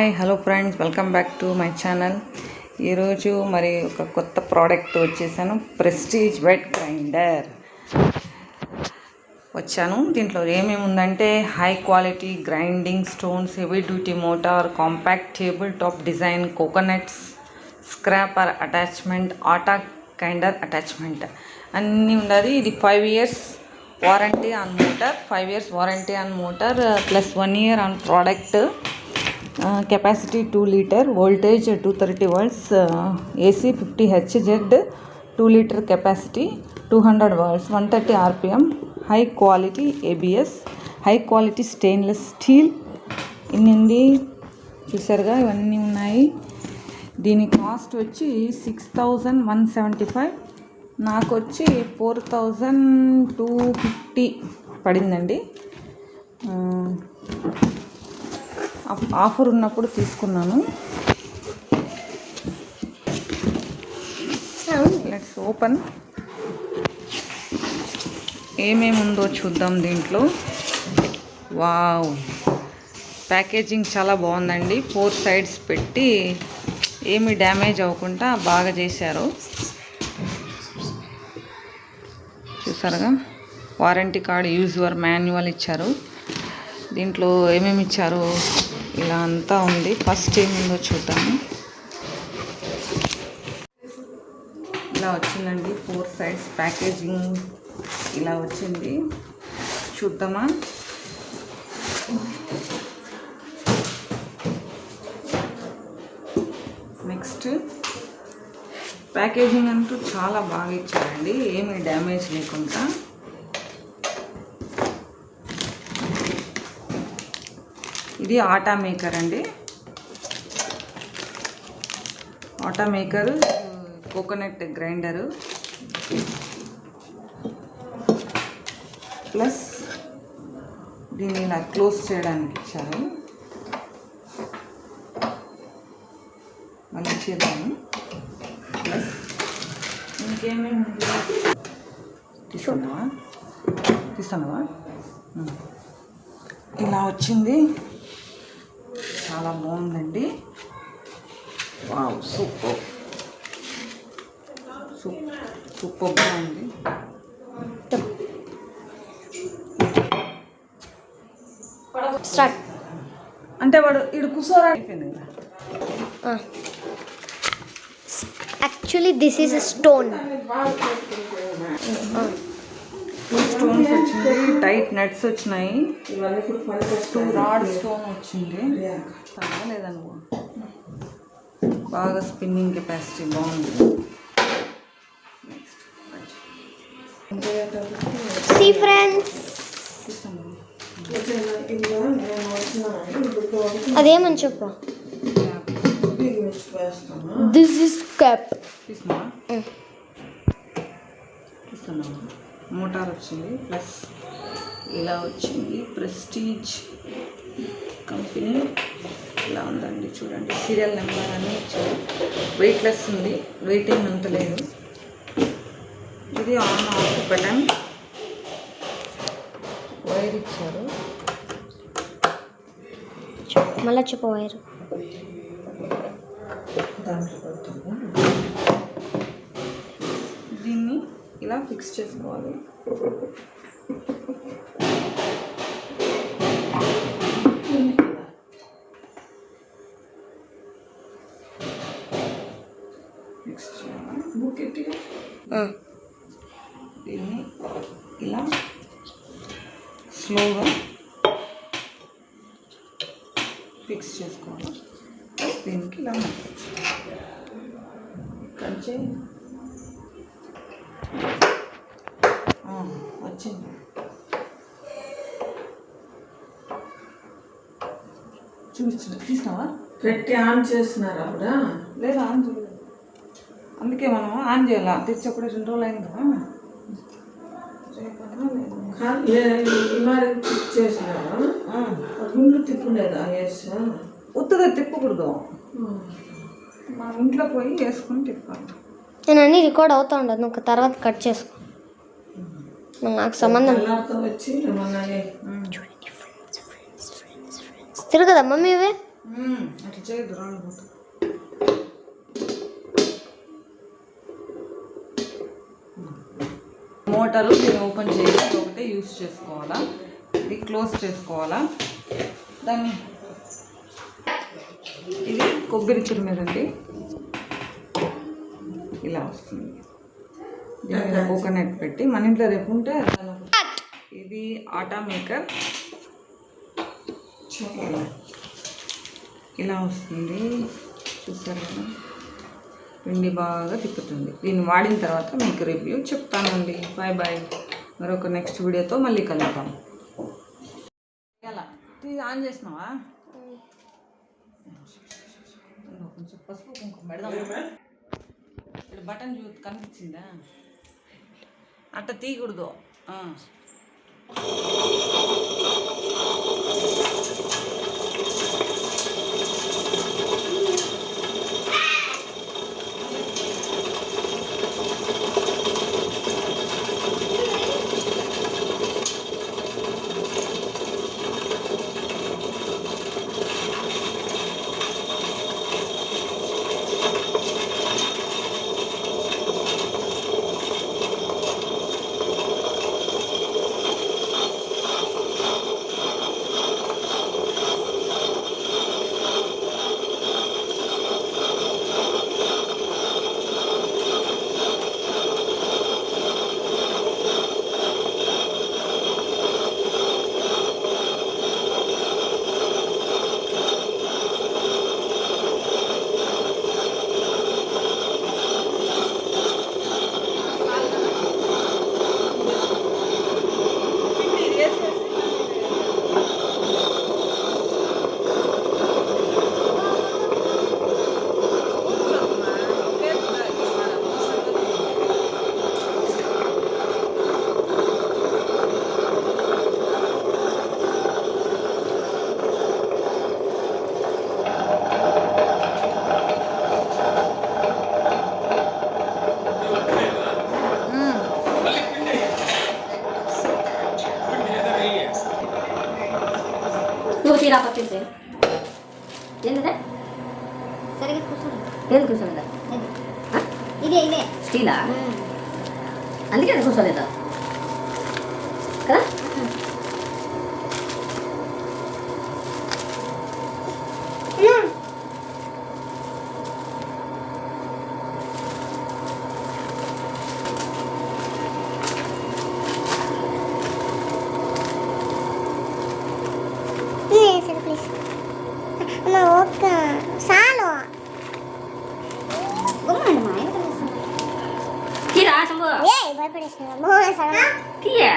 Hi hello friends, welcome back to my channel. ఈరోజు మరి ఒక కొత్త ప్రోడక్ట్ వచ్చేసాను, ప్రెస్టీజ్ వెట్ గ్రైండర్ వచ్చాను. దీంట్లో ఏమేమి ఉందంటే high quality grinding stones, heavy duty motor, compact table top design, coconuts, scraper attachment, atta grinder attachment అన్నీ ఉన్నది. ఇది 5 years warranty on motor, 5 years warranty on motor plus 1 year on product. Capacity 2 liter, voltage 230 volts, AC 50 Hz, 2 liter capacity, 200 watts, 130 RPM, high quality ABS, high quality stainless steel. ఇన్ని చూసారుగా, ఇవన్నీ ఉన్నాయి. దీని cost వచ్చి 6175, నాకు వచ్చి 4250 పడిందండి. ఆఫర్ ఉన్నప్పుడు తీసుకున్నాను. Let's open. ఏమేమి ఉందో చూద్దాం దీంట్లో. వావ్, ప్యాకేజింగ్ చాలా బాగుందండి. 4 sides పెట్టి ఏమి డ్యామేజ్ అవ్వకుండా బాగా చేశారు. చూసారుగా, warranty card, use your manual ఇచ్చారు. దీంట్లో ఏమేమి ఇచ్చారు ఇలా అంతా ఉంది. ఫస్ట్ ఏముందో చూద్దాము. ఇలా వచ్చిందండి 4 sides ప్యాకేజింగ్, ఇలా వచ్చింది. చూద్దామా. నెక్స్ట్ ప్యాకేజింగ్ అంటూ చాలా బాగా ఇచ్చారండి, ఏమీ డ్యామేజ్ లేకుండా. ఇది ఆటా మేకర్ అండి. ఆటా మేకర్, కోకోనట్ గ్రైండరు, ప్లస్ దీన్ని ఇలా క్లోజ్ చేయడానికి ఇచ్చారు. మళ్ళీ చేద్దాము. ప్లస్ ఇంకేమేమి తీస్తున్నావా? ఇలా వచ్చింది, చాలా బాగుందండి. వావ్, సూపర్ సూపర్గా ఉంది. స్టార్ట్ అంటే వాడు ఇడు కూర్చోరా అయిపోయింది కదా. Actually this is stone. Stones వచ్చింది, టైట్ నట్స్ వచ్చినాయి, 2 rod స్టోన్ వచ్చింది. లేదా నువ్వు బాగా స్పిన్నింగ్ కెపాసిటీ బాగుంది. సీ ఫ్రెండ్స్, అదేమని చెప్పు. This is cap. తీస్తున్నావా? మోటార్ వచ్చింది, ప్లస్ ఇలా వచ్చింది. ప్రెస్టీజ్ కంపెనీ ఇలా ఉందండి, చూడండి. సీరియల్ నెంబర్ అన్నీ ఇచ్చారు. వెయిట్లెస్ ఉంది, వెయిట్ ఏం అంత లేదు. ఇది ఆన్ ఆఫ్ బటన్. వైర్ ఇచ్చారు, మళ్ళీ చెప్పు. వైర్ దీన్ని ఇలా ఫిక్స్ చేసుకోవాలి. ఫిక్స్ చేయాలి. దీన్ని ఇలా స్లోగా ఫిక్స్ చేసుకోవాలి. దీనికి ఇలా కంచే వచ్చింది. చూపించిన తీసినావా? పెట్టి ఆన్ చేస్తున్నారు అప్పుడు? లేదా, ఆన్ చేయలేదు. అందుకే మనం ఆన్ చేయాలి. తెచ్చప్పుడు 2 రోజులు అయింది కదా. చేసినారు గుండ్లు తిప్పలేదా? ఉత్తగా తిప్పకూడదు, మా ఇంట్లో పోయి వేసుకుని తిప్పాలి. నేను అన్నీ రికార్డ్ అవుతూ ఉండదు, నువ్వు తర్వాత కట్ చేసుకో. నాకు సంబంధం వచ్చి తిరగదా మమ్మీ ఇవే? అట్లా చేయొద్దు, రాళ్ళు పోతాయి. మోటారు దీన్ని ఓపెన్ చేసి ఒకటే యూస్ చేసుకోవాలా, ఇది క్లోజ్ చేసుకోవాలా. దాన్ని ఇది కొబ్బరి తురిమేదండి, ఇలా వస్తుంది. దీన్ని కోకోనట్ పెట్టి మన ఇంట్లో రేపు ఉంటే ఇది ఆటా మేకర్ ఇలా వస్తుంది, చూసారు కదా. పిండి బాగా తిప్పుతుంది. దీన్ని వాడిన తర్వాత మీకు రివ్యూ చెప్తానండి. Bye bye. మరొక నెక్స్ట్ వీడియోతో మళ్ళీ కలుద్దాం. ఎలా ఆన్ చేసినావా? కొంచెం పసుపు కుంకుమ పెడదాం. ఇక్కడ బటన్ కనిపించిందా? అట్ట తీయకూడదు. నువ్వు తీరా పట్టించే ఏంటంటే సరిగ్గా కూర్చోండి. ఏది కూర్చోలేదా? ఇదే స్టీలా? అందుకే అది కూర్చోలేదా కదా? తీరా శంభు తీయ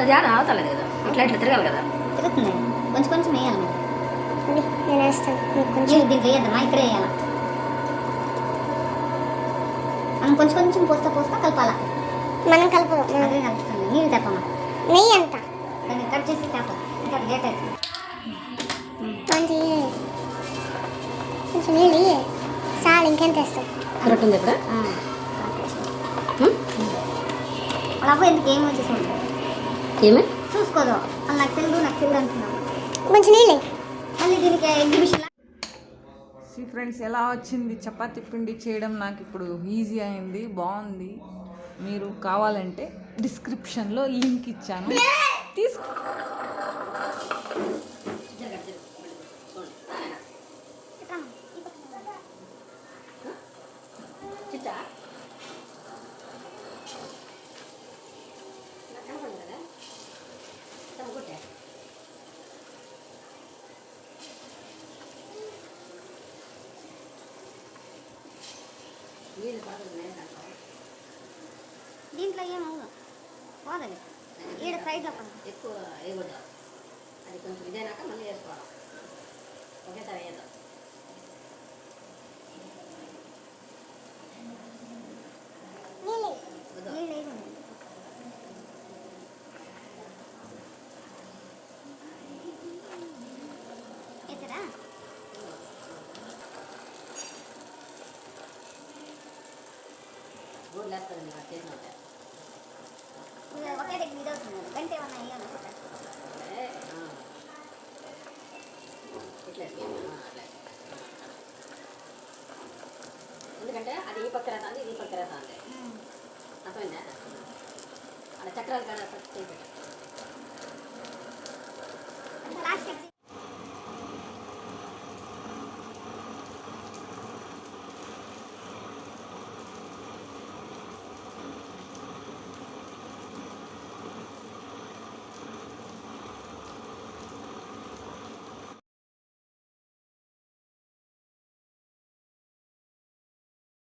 అది ఆడ అవతల కదా, ఇట్లా ఇట్లా తిరగాలి కదా. తిరుగుతుంది, కొంచెం కొంచెం వేయాలి. నేను వేస్తాను, దీంట్లో వేయద్దమ్మా, ఇక్కడే వేయాలి. మనం కొంచెం కొంచెం పోస్తా పోస్తా కలపాలా. మనం కలపదు, అదే కలుపుతుంది. నీళ్ళు తెప్పమ్మా, నెయ్యి అంత దాన్ని కట్ చేసి తెప్ప, ఇంకా లేట్ అవుతుంది. కొంచెం నీళ్ళు చాలు, ఇంకేం తెస్తాం. కరెక్ట్ ఉంది ఇప్పుడు. అలా అవ్వ ఎందుకు ఏమో చూసుకోండి, ఏమి చూసుకోదు. నాకు తెలుగు అంటున్నాను. కొంచెం నీళ్ళు మళ్ళీ దీనికి ఎగ్జిబిషన్. ఫ్రెండ్స్, ఎలా వచ్చింది చపాతీ పిండి చేయడం? నాకు ఇప్పుడు ఈజీ అయింది, బాగుంది. మీరు కావాలంటే డిస్క్రిప్షన్లో లింక్ ఇచ్చాను, తీసుకో. దీంట్లో ఏమో పోదండి, ఈడ సైడ్లో ఎక్కువ వేయకూడదు. అది కొంచెం ఇదైనాక మళ్ళీ వేసుకోవాలి, ఒకేసారి వేయదు. వచ్చేస్తుంది నీకు అది చేసిన ఉంటే ఒకే దగ్గర ఇది అవుతుంది గంట ఏమన్నా ఇవ్వాలి అట్లే ఇట్లా అట్లే ఎందుకంటే అది ఈ పక్క రేతాంది ఇది ఈ పక్క రేతాంది అర్థమైందా అక్కడ చక్రాలు కానీ చేయి లాస్ట్